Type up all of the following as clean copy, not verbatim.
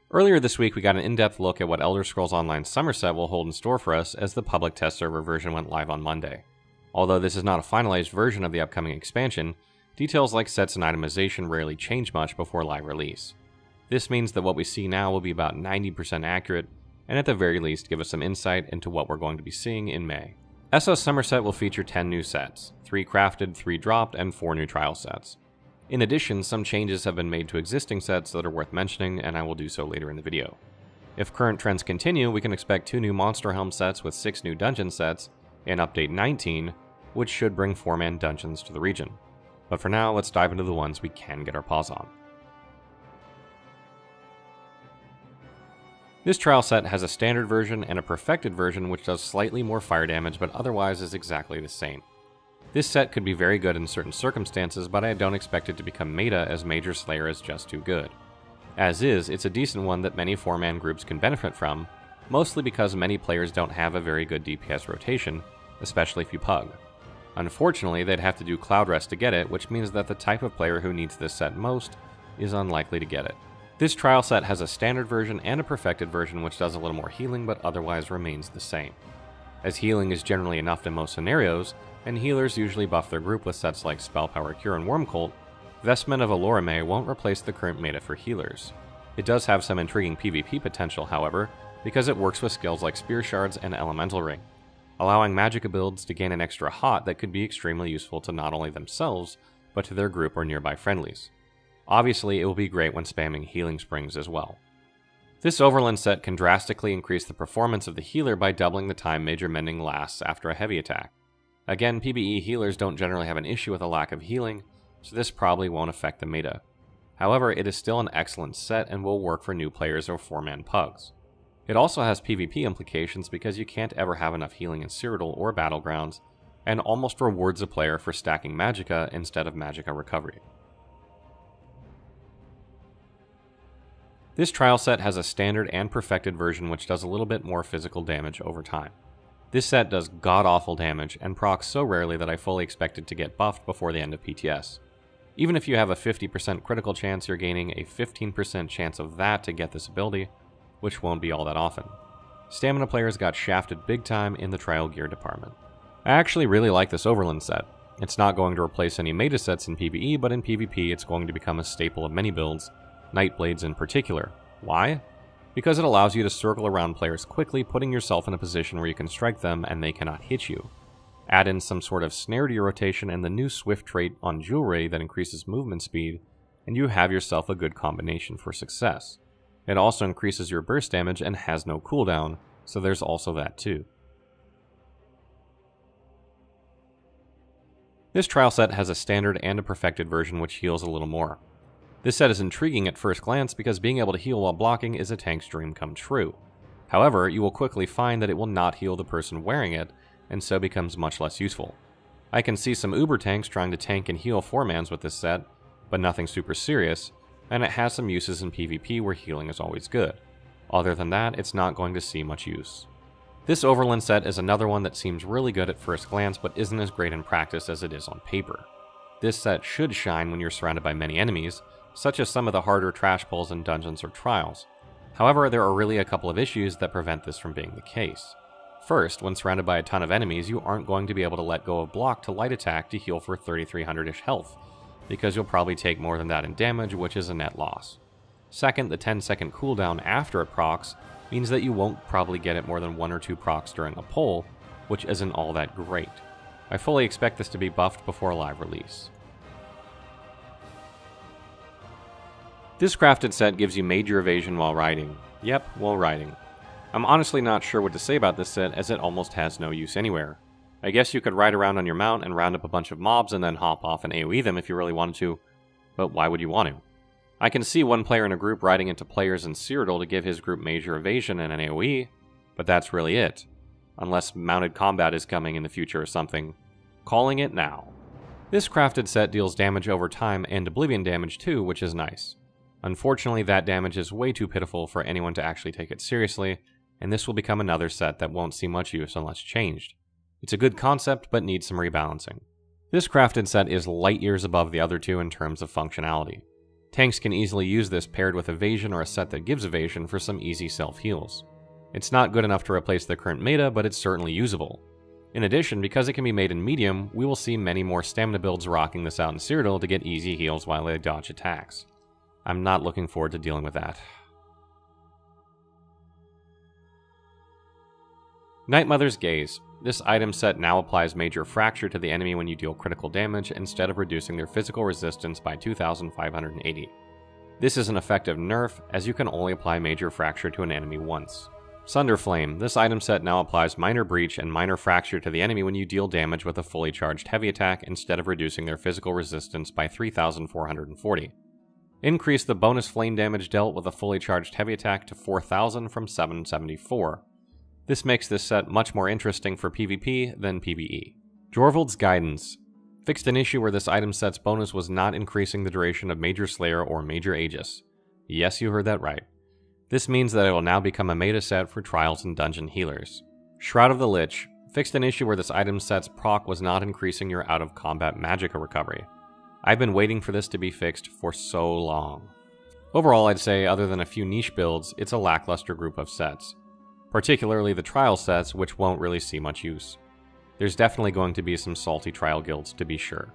Earlier this week we got an in-depth look at what Elder Scrolls Online Summerset will hold in store for us as the public test server version went live on Monday. Although this is not a finalized version of the upcoming expansion, details like sets and itemization rarely change much before live release. This means that what we see now will be about 90% accurate, and at the very least give us some insight into what we're going to be seeing in May. Essos Summerset will feature 10 new sets, 3 crafted, 3 dropped, and 4 new trial sets. In addition, some changes have been made to existing sets that are worth mentioning, and I will do so later in the video. If current trends continue, we can expect 2 new Monster Helm sets with 6 new dungeon sets, and Update 19, which should bring 4-man dungeons to the region. But for now, let's dive into the ones we can get our paws on. This trial set has a standard version and a perfected version which does slightly more fire damage but otherwise is exactly the same. This set could be very good in certain circumstances, but I don't expect it to become meta as Major Slayer is just too good. As is, it's a decent one that many 4-man groups can benefit from, mostly because many players don't have a very good DPS rotation, especially if you pug. Unfortunately, they'd have to do Cloud Rest to get it, which means that the type of player who needs this set most is unlikely to get it. This trial set has a standard version and a perfected version which does a little more healing but otherwise remains the same. As healing is generally enough in most scenarios, and healers usually buff their group with sets like Spell Power Cure and Worm Cult, Vestment of Olorime won't replace the current meta for healers. It does have some intriguing PvP potential, however, because it works with skills like Spear Shards and Elemental Ring, allowing Magicka builds to gain an extra hot that could be extremely useful to not only themselves, but to their group or nearby friendlies. Obviously, it will be great when spamming healing springs as well. This Overland set can drastically increase the performance of the healer by doubling the time Major Mending lasts after a heavy attack. Again, PvE healers don't generally have an issue with a lack of healing, so this probably won't affect the meta. However, it is still an excellent set and will work for new players or 4-man pugs. It also has PvP implications because you can't ever have enough healing in Cyrodiil or Battlegrounds, and almost rewards a player for stacking Magicka instead of Magicka recovery. This trial set has a standard and perfected version which does a little bit more physical damage over time. This set does god-awful damage and procs so rarely that I fully expect it to get buffed before the end of PTS. Even if you have a 50% critical chance, you're gaining a 15% chance of that to get this ability, which won't be all that often. Stamina players got shafted big time in the trial gear department. I actually really like this Overland set. It's not going to replace any meta sets in PvE, but in PvP it's going to become a staple of many builds, Nightblades in particular. Why? Because it allows you to circle around players quickly, putting yourself in a position where you can strike them and they cannot hit you. Add in some sort of snare to your rotation and the new Swift trait on Jewelry that increases movement speed, and you have yourself a good combination for success. It also increases your burst damage and has no cooldown, so there's also that too. This trial set has a standard and a perfected version which heals a little more. This set is intriguing at first glance because being able to heal while blocking is a tank's dream come true. However, you will quickly find that it will not heal the person wearing it, and so becomes much less useful. I can see some uber tanks trying to tank and heal 4-mans with this set, but nothing super serious, and it has some uses in PvP where healing is always good. Other than that, it's not going to see much use. This Overland set is another one that seems really good at first glance but isn't as great in practice as it is on paper. This set should shine when you're surrounded by many enemies, such as some of the harder trash pulls in dungeons or trials. However, there are really a couple of issues that prevent this from being the case. First, when surrounded by a ton of enemies, you aren't going to be able to let go of block to light attack to heal for 3300-ish health, because you'll probably take more than that in damage, which is a net loss. Second, the 10-second cooldown after it procs means that you won't probably get it more than 1 or 2 procs during a pull, which isn't all that great. I fully expect this to be buffed before live release. This crafted set gives you major evasion while riding. Yep, while riding. I'm honestly not sure what to say about this set as it almost has no use anywhere. I guess you could ride around on your mount and round up a bunch of mobs and then hop off and AoE them if you really wanted to, but why would you want to? I can see one player in a group riding into players in Cyrodiil to give his group major evasion and an AoE, but that's really it. Unless mounted combat is coming in the future or something. Calling it now. This crafted set deals damage over time and Oblivion damage too, which is nice. Unfortunately, that damage is way too pitiful for anyone to actually take it seriously, and this will become another set that won't see much use unless changed. It's a good concept, but needs some rebalancing. This crafted set is light years above the other two in terms of functionality. Tanks can easily use this paired with evasion or a set that gives evasion for some easy self-heals. It's not good enough to replace the current meta, but it's certainly usable. In addition, because it can be made in medium, we will see many more stamina builds rocking this out in Cyrodiil to get easy heals while they dodge attacks. I'm not looking forward to dealing with that. Night Mother's Gaze. This item set now applies Major Fracture to the enemy when you deal critical damage instead of reducing their physical resistance by 2,580. This is an effective nerf, as you can only apply Major Fracture to an enemy once. Sunderflame. This item set now applies Minor Breach and Minor Fracture to the enemy when you deal damage with a fully charged heavy attack instead of reducing their physical resistance by 3,440. Increase the bonus flame damage dealt with a fully charged heavy attack to 4,000 from 774. This makes this set much more interesting for PvP than PvE. Jorvald's Guidance. Fixed an issue where this item set's bonus was not increasing the duration of Major Slayer or Major Aegis. Yes, you heard that right. This means that it will now become a meta set for trials and dungeon healers. Shroud of the Lich. Fixed an issue where this item set's proc was not increasing your out-of-combat magicka recovery. I've been waiting for this to be fixed for so long. Overall, I'd say, other than a few niche builds, it's a lackluster group of sets. Particularly the trial sets, which won't really see much use. There's definitely going to be some salty trial guilds, to be sure.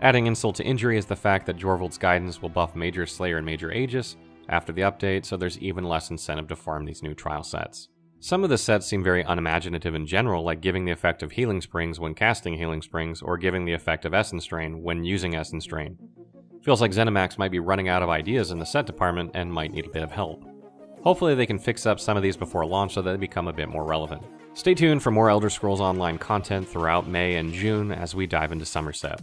Adding insult to injury is the fact that Jorvald's Guidance will buff Major Slayer and Major Aegis after the update, so there's even less incentive to farm these new trial sets. Some of the sets seem very unimaginative in general, like giving the effect of Healing Springs when casting Healing Springs, or giving the effect of Essence Drain when using Essence Drain. Feels like ZeniMax might be running out of ideas in the set department and might need a bit of help. Hopefully they can fix up some of these before launch so that they become a bit more relevant. Stay tuned for more Elder Scrolls Online content throughout May and June as we dive into Summerset.